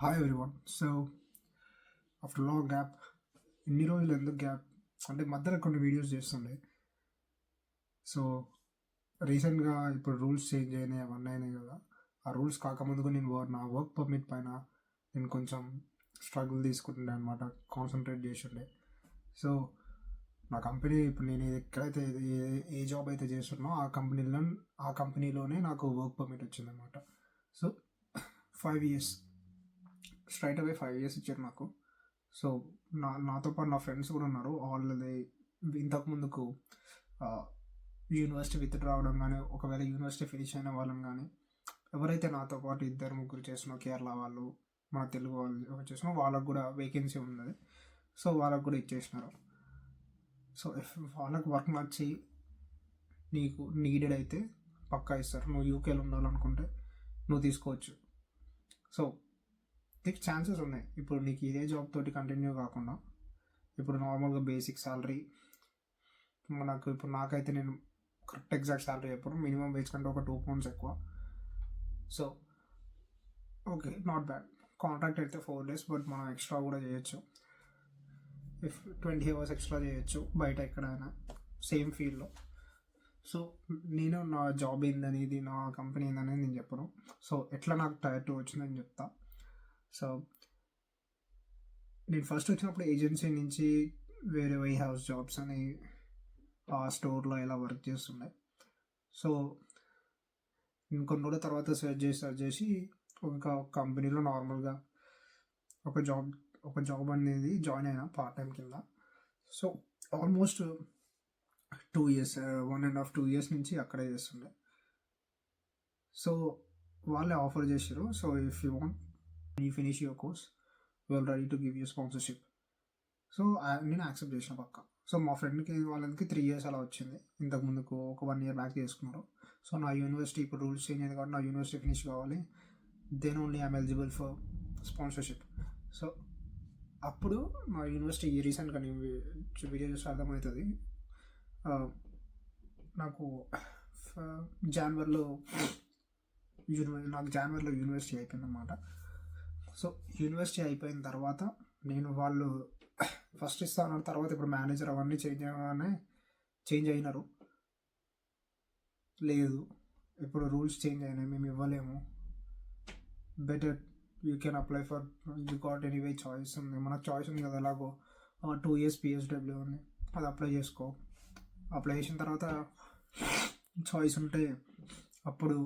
Hi everyone. So after long gap, ఇన్ని రోజులు ఎందుకు గ్యాప్ అంటే మధ్యలో కొన్ని వీడియోస్ చేస్తుండే. సో రీసెంట్గా ఇప్పుడు రూల్స్ చేంజ్ అయినాయి, అవన్నీ అయినాయి కదా. ఆ రూల్స్ కాకముందుకు నేను నా వర్క్ పర్మిట్ పైన నేను కొంచెం స్ట్రగుల్ తీసుకుంటుండే అనమాట, కాన్సన్ట్రేట్ చేస్తుండే. సో నా కంపెనీ ఇప్పుడు నేను ఎక్కడైతే ఏ జాబ్ అయితే చేస్తున్నో ఆ కంపెనీలోనే నాకు వర్క్ పర్మిట్ వచ్చిందనమాట. సో 5 years, స్ట్రైట్ అవే 5 years ఇచ్చారు నాకు. సో నాతో పాటు నా ఫ్రెండ్స్ కూడా ఉన్నారు. వాళ్ళది ఇంతకు ముందుకు యూనివర్సిటీ విత్ రావడం కానీ, ఒకవేళ యూనివర్సిటీ ఫినిష్ అయిన వాళ్ళని కానీ, ఎవరైతే నాతో పాటు ఇద్దరు ముగ్గురు చేసిన కేరళ వాళ్ళు, మన తెలుగు వాళ్ళు చేసిన వాళ్ళకు కూడా వేకెన్సీ ఉన్నది. సో వాళ్ళకు కూడా ఇచ్చేసినారు. సో వాళ్ళకు వర్క్ నచ్చి నీకు నీడెడ్ అయితే పక్కా ఇస్తారు. నువ్వు యూకేలో ఉండాలనుకుంటే నువ్వు తీసుకోవచ్చు. సో నీకు ఛాన్సెస్ ఉన్నాయి. ఇప్పుడు నీకు ఇదే జాబ్ తోటి కంటిన్యూ కాకుండా ఇప్పుడు నార్మల్గా బేసిక్ సాలరీ నాకైతే నేను కరెక్ట్ ఎగ్జాక్ట్ సాలరీ ఎప్పుడు మినిమం వేజ్ కంటే ఒక 2 pounds ఎక్కువ. So okay, not bad. Contract అయితే 4 days, బట్ మనం ఎక్స్ట్రా కూడా చేయొచ్చు. 20 hours ఎక్స్ట్రా చేయొచ్చు బయట ఎక్కడైనా సేమ్ ఫీల్డ్లో. సో నేను నా జాబ్ ఏందనేది, నా కంపెనీ ఏందనేది నేను చెప్పను. సో ఎట్లా నాకు Tier 2 వచ్చిందని చెప్తా. సో నేను ఫస్ట్ వచ్చినప్పుడు ఏజెన్సీ నుంచి వేరే హౌస్ జాబ్స్ అని ఆ స్టోర్లో ఇలా వర్క్ చేస్తుండే. సో నేను కొన్ని రోజుల తర్వాత సెర్చ్ చేసి ఒక కంపెనీలో నార్మల్గా ఒక జాబ్ అనేది జాయిన్ అయినా పార్ట్ టైం కింద. సో ఆల్మోస్ట్ 2 years, 1.5 2 years నుంచి అక్కడే చేస్తుండే. సో వాళ్ళే ఆఫర్ చేశారు. So if you want you finish your course, we are ready to give you sponsorship. So నేను యాక్సెప్ట్ చేసిన పక్క. సో మా ఫ్రెండ్కి వాళ్ళకి 3 years అలా వచ్చింది. ఇంతకు ముందుకు ఒక 1 year బ్యాక్ చేసుకున్నారు. సో నా యూనివర్సిటీ ఇప్పుడు రూల్స్ చేంజ్ అయింది కాబట్టి నా యూనివర్సిటీ ఫినిష్ కావాలి, then only I'm eligible for sponsorship. So అప్పుడు మా యూనివర్సిటీ రీసెంట్గా నేను వీడియో చూస్తే అర్థమవుతుంది. నాకు జనవరిలో యూనివర్సిటీ అయిపోయిందన్నమాట. సో యూనివర్సిటీ అయిపోయిన తర్వాత వాళ్ళు ఫస్ట్ ఇస్తాను, తర్వాత ఇప్పుడు మేనేజర్ అవన్నీ చేంజ్ అయినారు. లేదు, ఇప్పుడు రూల్స్ చేంజ్ అయినాయి, మేము ఇవ్వలేము, better you can apply for you got anyway choice ఉంది, మనకు చాయిస్ ఉంది కదా, ఎలాగో 2 years PSW ఉంది, అది అప్లై చేసుకో. అప్లై చేసిన తర్వాత చాయిస్ ఉంటే అప్పుడు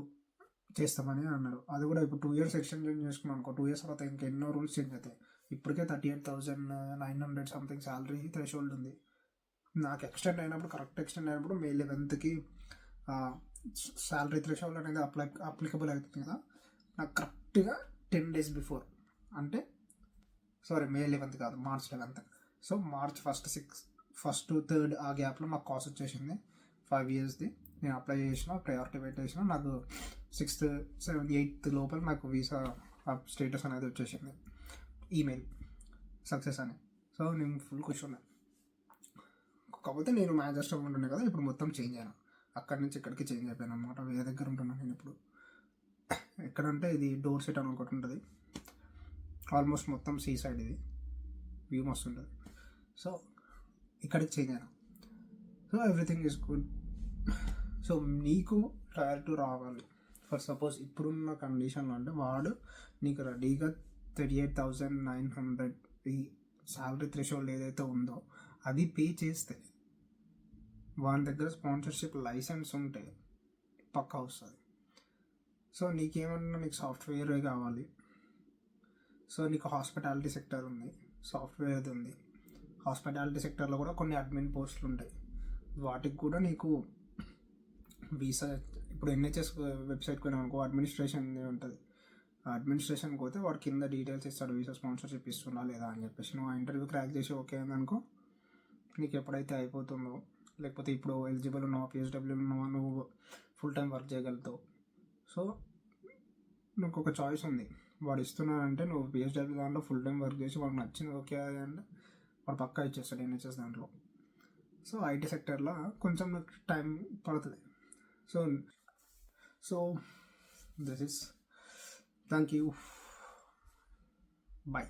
చేస్తామని అన్నారు. అది కూడా ఇప్పుడు 2 years ఎక్స్టెన్షన్ చేసుకున్నాను అనుకో, 2 years తర్వాత ఇంకెన్నో రూల్స్ చేంజ్ అవుతాయి. ఇప్పటికే 38,900 సంథింగ్ శాలరీ థ్రెషోల్డ్ ఉంది. నాకు కరెక్ట్ ఎక్స్టెండ్ అయినప్పుడు May 11th శాలరీ థ్రెషోల్డ్ అనేది అప్లికబుల్ అవుతుంది కదా. నాకు కరెక్ట్గా 10 days బిఫోర్, అంటే May 11th కాదు, March 11th. So March 1st to 3rd ఆ గ్యాప్లో నాకు కాస్ట్ వచ్చేసింది 5 yearsది. నేను అప్లై చేసిన, ప్రయారిటీ పెట్టేసిన, నాకు 6th 7th 8th లోపల నాకు వీసా స్టేటస్ అనేది వచ్చేసింది, ఈమెయిల్ సక్సెస్ అని. సో నేను ఫుల్ కూర్చున్నాను. కాకపోతే నేను మ్యానేజర్ ఉంటుండే కదా, ఇప్పుడు మొత్తం చేంజ్ అయినా, అక్కడి నుంచి ఇక్కడికి చేంజ్ అయిపోయాను అనమాట. వేరే దగ్గర ఉంటున్నాను నేను ఇప్పుడు. ఎక్కడంటే ఇది డోర్ సెట్ అని ఒకటి ఉంటుంది, ఆల్మోస్ట్ మొత్తం సీ సైడ్, ఇది వ్యూ మస్తు ఉంటుంది. సో ఇక్కడికి చేంజ్ అయినా. So everything is good. So నీకు Tier 2 రావాలి, ఫర్ సపోజ్ ఇప్పుడున్న కండిషన్లో అంటే వాడు నీకు రెడీగా 38,900 ఈ శాలరీ థ్రెషోల్డ్ ఏదైతే ఉందో అది పే చేస్తే, వాని దగ్గర స్పాన్సర్షిప్ లైసెన్స్ ఉంటే పక్కా వస్తుంది. సో నీకు సాఫ్ట్వేర్ కావాలి. సో నీకు హాస్పిటాలిటీ సెక్టర్ ఉంది, సాఫ్ట్వేర్ది ఉంది. హాస్పిటాలిటీ సెక్టర్లో కూడా కొన్ని అడ్మిన్ పోస్టులు ఉంటాయి, వాటికి కూడా నీకు వీసా. ఇప్పుడు NHS వెబ్సైట్కి పోయినా అనుకో, అడ్మినిస్ట్రేషన్ ఉంటుంది. అడ్మినిస్ట్రేషన్కి పోతే వాడు కింద డీటెయిల్స్ ఇస్తాడు, వీసా స్పాన్సర్షిప్ ఇస్తున్నా లేదా అని చెప్పేసి. నువ్వు ఆ ఇంటర్వ్యూ క్రాక్ చేసి ఓకే అనుకో, నీకు ఎప్పుడైతే అయిపోతుందో, లేకపోతే ఇప్పుడు ఎలిజిబుల్ ఉన్నావు, PSW ఉన్నావా, నువ్వు ఫుల్ టైం వర్క్ చేయగలుగుతావు. సో నాకు ఒక చాయిస్ ఉంది, వాడు ఇస్తున్నానంటే నువ్వు PSW దాంట్లో ఫుల్ టైం వర్క్ చేసి వాడికి నచ్చింది ఓకే అంటే వాడు పక్కా ఇచ్చేస్తాడు NHS దాంట్లో. సో IT సెక్టర్లో కొంచెం నాకు టైం పడుతుంది. So this is, thank you. Bye.